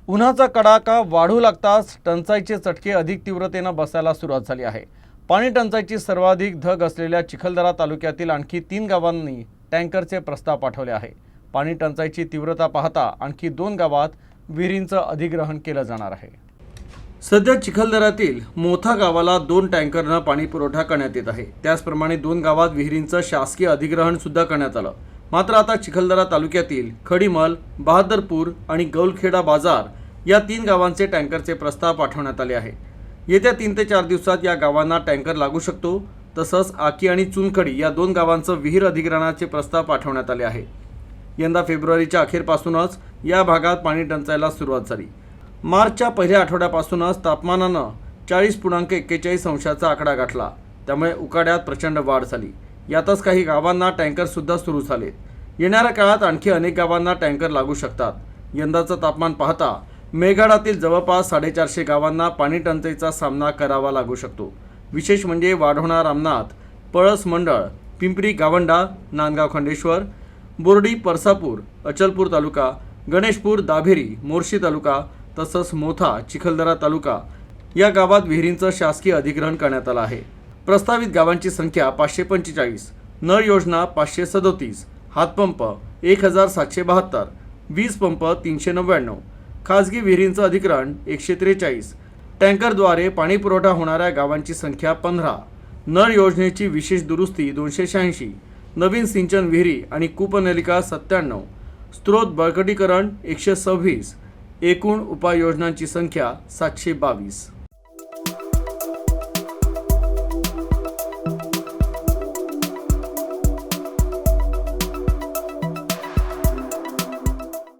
उन्हाचा कडाका वाढू लागताच टंचाईचे चटके अधिक तीव्रतेने बसायला सुरुवात झाली आहे। पाणी टंचाईची सर्वाधिक धग असलेल्या चिखलदरा तालुक्यातील आणखी 3 गावांनी टँकरचे प्रस्ताव पाठवले आहे। पाणी टंचाईची तीव्रता पाहता आणखी 2 गावात विहिरींचं अधिग्रहण केलं जाणार आहे। सध्या चिखलदऱ्यातील मोथा गावाला 2 टँकरनं पाणी पुरवठा करण्यात येत आहे। त्याचप्रमाणे 2 गावात विहिरींचं शासकीय अधिग्रहण सुद्धा करण्यात आलं। मात्र आता चिखलदरा तालुक्यातील खडीमल, बहादरपूर आणि गौलखेडा बाजार या 3 गावांचे टँकरचे प्रस्ताव पाठवण्यात आले आहे। येत्या 3 ते 4 दिवसात या गावांना टँकर लागू शकतो। तसंच आकी आणि चुनखडी या 2 गावांचं विहीर अधिग्रहणाचे प्रस्ताव पाठवण्यात आले आहे। यंदा फेब्रुवारीच्या अखेरपासूनच या भागात पाणी टंचाईला सुरुवात झाली। मार्चच्या पहिल्या आठवड्यापासूनच तापमानानं 40.41 अंशाचा आकडा गाठला। त्यामुळे उकाड्यात प्रचंड वाढ झाली। यातच काही गावांना टँकर सुद्धा सुरू झाले। येणाऱ्या काळात आणखी अनेक गावांना टँकर लागू शकतात। यंदाचं तापमान पाहता मेळघाटातील जवळपास 450 गावांना पाणी टंचाईचा सामना करावा लागू शकतो। विशेष म्हणजे वाढवणा, रामनाथ, पळस मंडळ, पिंपरी गावंडा, नांदगाव खंडेश्वर, बोर्डी, परसापूर, अचलपूर तालुका, गणेशपूर, दाभेरी, मोर्शी तालुका तसंच मोथा, चिखलदरा तालुका या गावात विहिरींचं शासकीय अधिग्रहण करण्यात आलं आहे। प्रस्तावित गावांची संख्या 545, नळ योजना 537, हातपंप 1772, वीज पंप 399, खासगी विहिरींचं अधिग्रहण 143, टँकरद्वारे पाणी पुरवठा होणाऱ्या गावांची संख्या 15, नळ योजनेची विशेष दुरुस्ती 286, नवीन सिंचन विहिरी आणि कूपनलिका 97, स्त्रोत बळकटीकरण 126, एकूण उपाययोजनांची संख्या 722।